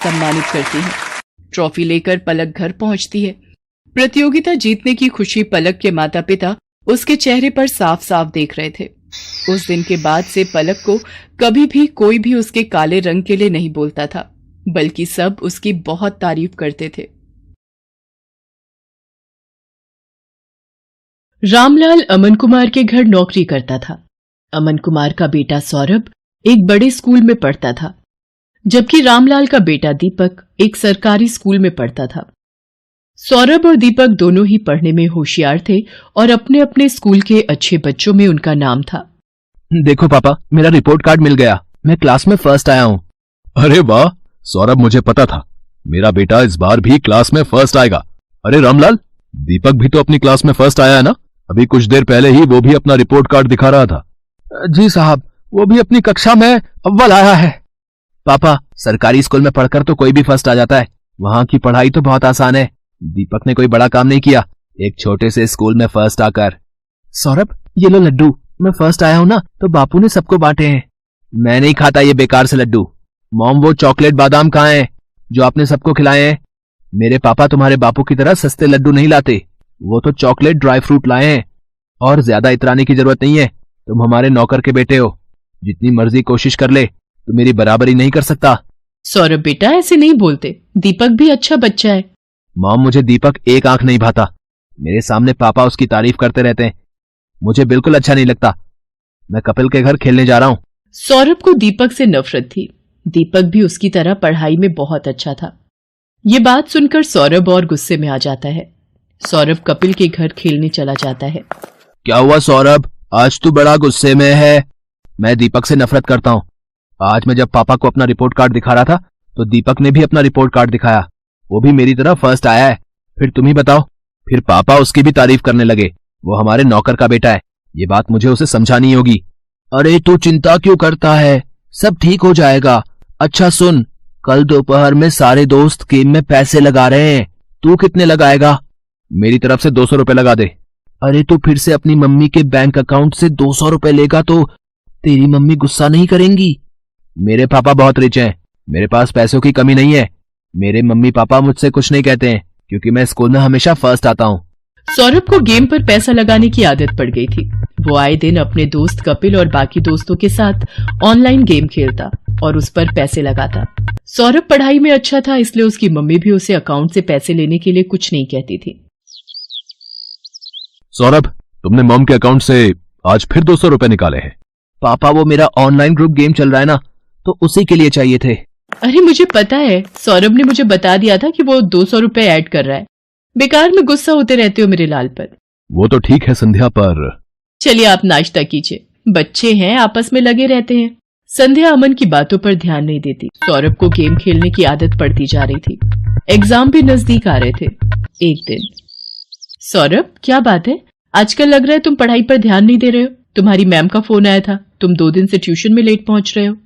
सम्मानित करती हैं। ट्रॉफी लेकर पलक घर पहुंचती है। प्रतियोगिता जीतने की खुशी पलक के माता पिता उसके चेहरे पर साफ साफ देख रहे थे। उस दिन के बाद से पलक को कभी भी कोई भी उसके काले रंग के लिए नहीं बोलता था, बल्कि सब उसकी बहुत तारीफ करते थे। रामलाल अमन कुमार के घर नौकरी करता था। अमन कुमार का बेटा सौरभ एक बड़े स्कूल में पढ़ता था, जबकि रामलाल का बेटा दीपक एक सरकारी स्कूल में पढ़ता था। सौरभ और दीपक दोनों ही पढ़ने में होशियार थे और अपने अपने स्कूल के अच्छे बच्चों में उनका नाम था। देखो पापा, मेरा रिपोर्ट कार्ड मिल गया, मैं क्लास में फर्स्ट आया हूँ। अरे वाह सौरभ, मुझे पता था मेरा बेटा इस बार भी क्लास में फर्स्ट आएगा। अरे रामलाल, दीपक भी तो अपनी क्लास में फर्स्ट आया है ना? अभी कुछ देर पहले ही वो भी अपना रिपोर्ट कार्ड दिखा रहा था। जी साहब, वो भी अपनी कक्षा में अव्वल आया है। पापा, सरकारी स्कूल में पढ़कर तो कोई भी फर्स्ट आ जाता है, वहाँ की पढ़ाई तो बहुत आसान है। दीपक ने कोई बड़ा काम नहीं किया, एक छोटे से स्कूल में फर्स्ट आकर। सौरभ, ये लो लड्डू, मैं फर्स्ट आया हूँ ना तो बापू ने सबको बांटे हैं। मैं नहीं खाता ये बेकार से लड्डू। मॉम, वो चॉकलेट बादाम कहाँ हैं जो आपने सबको खिलाए हैं? मेरे पापा तुम्हारे बापू की तरह सस्ते लड्डू नहीं लाते, वो तो चॉकलेट ड्राई फ्रूट लाए हैं। और ज्यादा इतराने की जरूरत नहीं है, तुम हमारे नौकर के बेटे हो, जितनी मर्जी कोशिश कर ले तो मेरी बराबरी नहीं कर सकता। सौरभ बेटा, ऐसे नहीं बोलते, दीपक भी अच्छा बच्चा है। मॉम, मुझे दीपक एक आंख नहीं भाता, मेरे सामने पापा उसकी तारीफ करते रहते हैं, मुझे बिल्कुल अच्छा नहीं लगता। मैं कपिल के घर खेलने जा रहा हूँ। सौरभ को दीपक से नफरत थी। दीपक भी उसकी तरह पढ़ाई में बहुत अच्छा था। ये बात सुनकर सौरभ और गुस्से में आ जाता है। सौरभ कपिल के घर खेलने चला जाता है। क्या हुआ सौरभ, आज तू बड़ा गुस्से में है? मैं दीपक से नफरत करता हूँ। आज मैं जब पापा को अपना रिपोर्ट कार्ड दिखा रहा था तो दीपक ने भी अपना रिपोर्ट कार्ड दिखाया, वो भी मेरी तरह फर्स्ट आया है। फिर तुम ही बताओ, फिर पापा उसकी भी तारीफ करने लगे, वो हमारे नौकर का बेटा है, ये बात मुझे उसे समझानी होगी। अरे तू चिंता क्यों करता है, सब ठीक हो जाएगा। अच्छा सुन, कल दोपहर में सारे दोस्त गेम में पैसे लगा रहे हैं, तू कितने लगाएगा? मेरी तरफ से 200 रुपए लगा दे। अरे तू फिर से अपनी मम्मी के बैंक अकाउंट से 200 रुपए लेगा तो तेरी मम्मी गुस्सा नहीं करेंगी? मेरे पापा बहुत रिच हैं, मेरे पास पैसों की कमी नहीं है। मेरे मम्मी पापा मुझसे कुछ नहीं कहते हैं क्योंकि मैं स्कूल में हमेशा फर्स्ट आता हूँ। सौरभ को गेम पर पैसा लगाने की आदत पड़ गई थी। वो आए दिन अपने दोस्त कपिल और बाकी दोस्तों के साथ ऑनलाइन गेम खेलता और उस पर पैसे लगाता। सौरभ पढ़ाई में अच्छा था, इसलिए उसकी मम्मी भी उसे अकाउंट से पैसे लेने के लिए कुछ नहीं कहती थी। सौरभ, तुमने मॉम के अकाउंट से आज फिर 200 रुपए निकाले हैं। पापा, वो मेरा ऑनलाइन ग्रुप गेम चल रहा है ना, तो उसी के लिए चाहिए थे। अरे मुझे पता है, सौरभ ने मुझे बता दिया था कि वो 200 रुपए ऐड कर रहा है। बेकार में गुस्सा होते रहते हो मेरे लाल पर। वो तो ठीक है संध्या, पर चलिए आप नाश्ता कीजिए, बच्चे हैं आपस में लगे रहते हैं। संध्या अमन की बातों पर ध्यान नहीं देती। सौरभ को गेम खेलने की आदत पड़ती जा रही थी। एग्जाम भी नजदीक आ रहे थे। एक दिन, सौरभ क्या बात है, आजकल लग रहा है तुम पढ़ाई पर ध्यान नहीं दे रहे हो। तुम्हारी मैम का फोन आया था, तुम 2 दिन से ट्यूशन में लेट पहुंच रहे हो।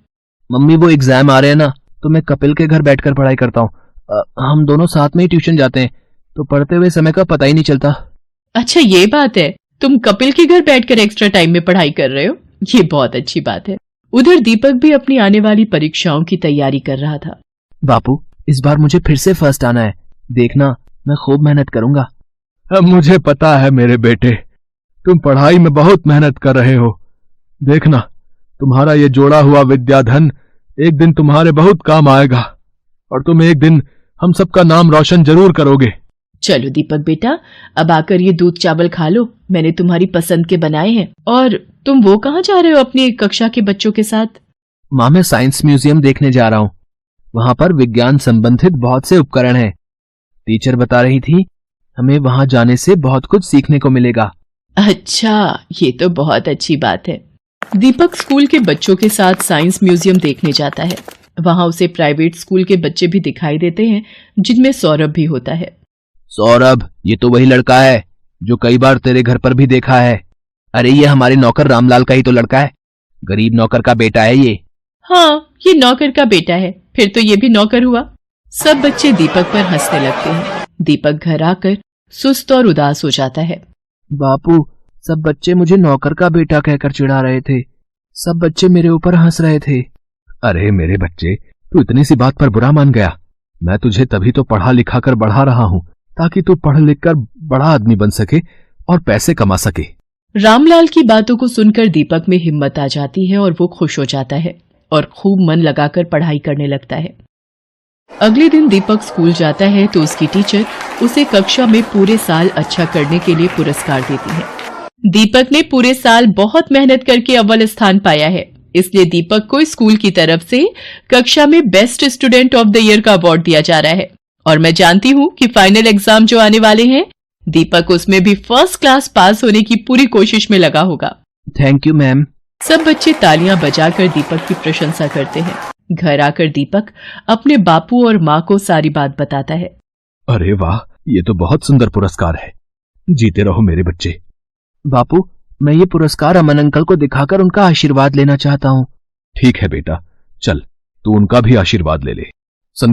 मम्मी, वो एग्जाम आ रहे हैं ना, तो मैं कपिल के घर बैठकर पढ़ाई करता हूँ। हम दोनों साथ में ही ट्यूशन जाते हैं, तो पढ़ते हुए समय का पता ही नहीं चलता। अच्छा ये बात है, तुम कपिल के घर बैठकर एक्स्ट्रा टाइम में पढ़ाई कर रहे हो, ये बहुत अच्छी बात है। उधर दीपक भी अपनी आने वाली परीक्षाओं की तैयारी कर रहा था। बापू, इस बार मुझे फिर से फर्स्ट आना है, देखना मैं खूब मेहनत करूंगा। मुझे पता है मेरे बेटे, तुम पढ़ाई में बहुत मेहनत कर रहे हो। देखना, तुम्हारा ये जोड़ा हुआ विद्याधन एक दिन तुम्हारे बहुत काम आएगा और तुम एक दिन हम सबका नाम रोशन जरूर करोगे। चलो दीपक बेटा, अब आकर ये दूध चावल खा लो, मैंने तुम्हारी पसंद के बनाए हैं। और तुम वो कहाँ जा रहे हो अपनी कक्षा के बच्चों के साथ? माँ, मैं साइंस म्यूजियम देखने जा रहा हूँ, वहां पर विज्ञान संबंधित बहुत से उपकरण हैं। टीचर बता रही थी हमें वहां जाने से बहुत कुछ सीखने को मिलेगा। अच्छा, ये तो बहुत अच्छी बात है। दीपक स्कूल के बच्चों के साथ साइंस म्यूजियम देखने जाता है। वहां उसे प्राइवेट स्कूल के बच्चे भी दिखाई देते हैं, जिनमें सौरभ भी होता है। सौरभ, ये तो वही लड़का है जो कई बार तेरे घर पर भी देखा है। अरे ये हमारे नौकर रामलाल का ही तो लड़का है, गरीब नौकर का बेटा है ये। हाँ, ये नौकर का बेटा है, फिर तो ये भी नौकर हुआ। सब बच्चे दीपक पर हंसने लगते हैं। दीपक घर आकर सुस्त और उदास हो जाता है। बापू, सब बच्चे मुझे नौकर का बेटा कहकर चिढ़ा रहे थे, सब बच्चे मेरे ऊपर हंस रहे थे। अरे मेरे बच्चे, तू इतनी सी बात पर बुरा मान गया, मैं तुझे तभी तो पढ़ा लिखा कर बढ़ा रहा हूं ताकि तू पढ़ लिख कर बड़ा आदमी बन सके और पैसे कमा सके। रामलाल की बातों को सुनकर दीपक में हिम्मत आ जाती है और वो खुश हो जाता है और खूब मन लगाकर पढ़ाई करने लगता है। अगले दिन दीपक स्कूल जाता है तो उसकी टीचर उसे कक्षा में पूरे साल अच्छा करने के लिए पुरस्कार देती है। दीपक ने पूरे साल बहुत मेहनत करके अव्वल स्थान पाया है, इसलिए दीपक को स्कूल की तरफ से कक्षा में best student of the year का अवार्ड दिया जा रहा है। और मैं जानती हूँ कि फाइनल एग्जाम जो आने वाले हैं, दीपक उसमें भी फर्स्ट क्लास पास होने की पूरी कोशिश में लगा होगा। Thank you ma'am. सब बच्चे तालियां बजाकर दीपक की प्रशंसा करते हैं। घर आकर दीपक अपने बापू और माँ को सारी बात बताता है। अरे वाह, ये तो बहुत सुंदर पुरस्कार है। जीते रहो मेरे बच्चे। बापू, मैं ये पुरस्कार अमन अंकल को दिखाकर उनका आशीर्वाद लेना चाहता हूँ। ठीक है बेटा, चल तू उनका भी आशीर्वाद ले ले।